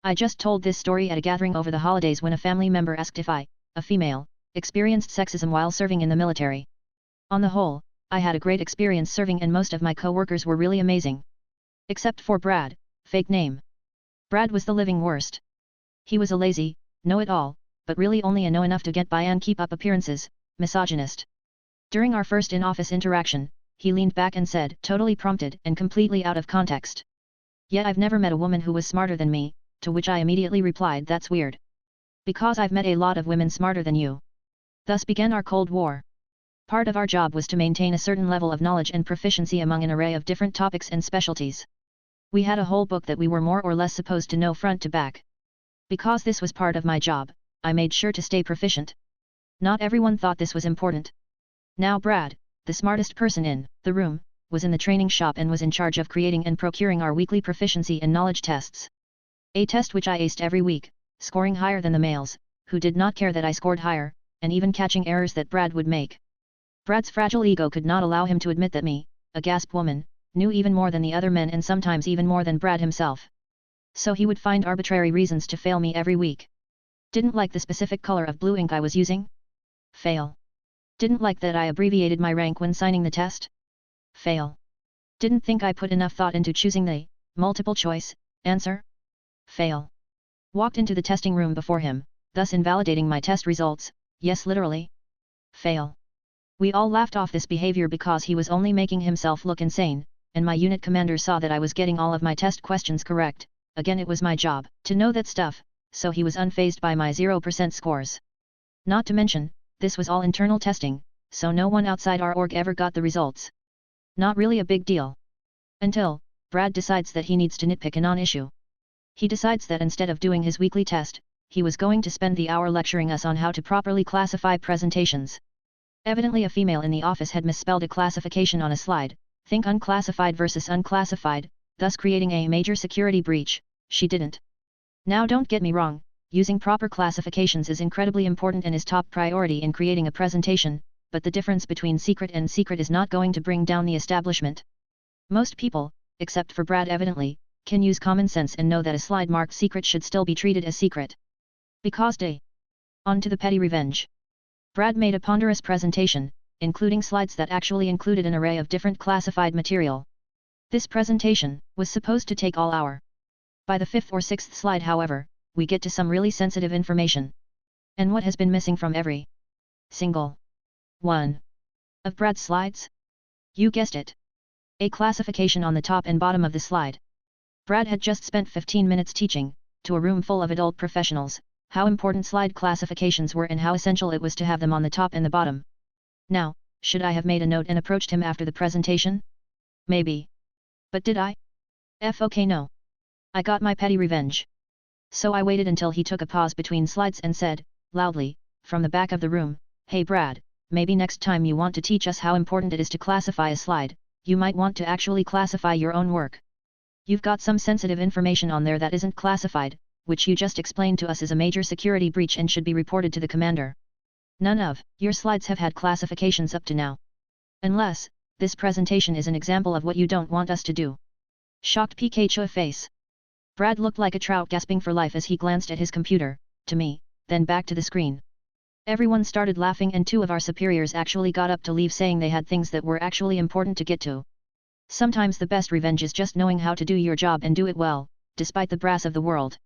I just told this story at a gathering over the holidays when a family member asked if I, a female, experienced sexism while serving in the military. On the whole, I had a great experience serving and most of my co-workers were really amazing. Except for Brad, fake name. Brad was the living worst. He was a lazy, know-it-all, but really only a know enough to get by and keep up appearances, misogynist. During our first in-office interaction, he leaned back and said, totally prompted and completely out of context. "Yet I've never met a woman who was smarter than me," to which I immediately replied, "That's weird. Because I've met a lot of women smarter than you." Thus began our Cold War. Part of our job was to maintain a certain level of knowledge and proficiency among an array of different topics and specialties. We had a whole book that we were more or less supposed to know front to back. Because this was part of my job, I made sure to stay proficient. Not everyone thought this was important. Now Brad, the smartest person in the room, was in the training shop and was in charge of creating and procuring our weekly proficiency and knowledge tests. A test which I aced every week, scoring higher than the males, who did not care that I scored higher, and even catching errors that Brad would make. Brad's fragile ego could not allow him to admit that me, a gasp woman, knew even more than the other men and sometimes even more than Brad himself. So he would find arbitrary reasons to fail me every week. Didn't like the specific color of blue ink I was using? Fail. Didn't like that I abbreviated my rank when signing the test? Fail. Didn't think I put enough thought into choosing the multiple choice answer? Fail. Walked into the testing room before him, thus invalidating my test results. Yes, literally. Fail. We all laughed off this behavior because he was only making himself look insane, and my unit commander saw that I was getting all of my test questions correct. Again, it was my job to know that stuff, so he was unfazed by my 0% scores. Not to mention, this was all internal testing, so no one outside our org ever got the results. Not really a big deal. Until Brad decides that he needs to nitpick a non-issue. He decides that instead of doing his weekly test, he was going to spend the hour lecturing us on how to properly classify presentations. Evidently a female in the office had misspelled a classification on a slide, think unclassified versus unclassified, thus creating a major security breach. She didn't. Now don't get me wrong, using proper classifications is incredibly important and is top priority in creating a presentation, but the difference between secret and secret is not going to bring down the establishment. Most people, except for Brad evidently, can use common sense and know that a slide marked secret should still be treated as secret. Because day. On to the petty revenge. Brad made a ponderous presentation, including slides that actually included an array of different classified material. This presentation was supposed to take all hour. By the 5th or 6th slide, however, we get to some really sensitive information. And what has been missing from every single one of Brad's slides? You guessed it. A classification on the top and bottom of the slide. Brad had just spent 15 minutes teaching, to a room full of adult professionals, how important slide classifications were and how essential it was to have them on the top and the bottom. Now, should I have made a note and approached him after the presentation? Maybe. But did I? Okay, no. I got my petty revenge. So I waited until he took a pause between slides and said, loudly, from the back of the room, "Hey Brad, maybe next time you want to teach us how important it is to classify a slide, you might want to actually classify your own work. You've got some sensitive information on there that isn't classified, which you just explained to us is a major security breach and should be reported to the commander. None of your slides have had classifications up to now. Unless, this presentation is an example of what you don't want us to do." Shocked Pikachu face. Brad looked like a trout gasping for life as he glanced at his computer, to me, then back to the screen. Everyone started laughing and 2 of our superiors actually got up to leave saying they had things that were actually important to get to. Sometimes the best revenge is just knowing how to do your job and do it well, despite the brass of the world.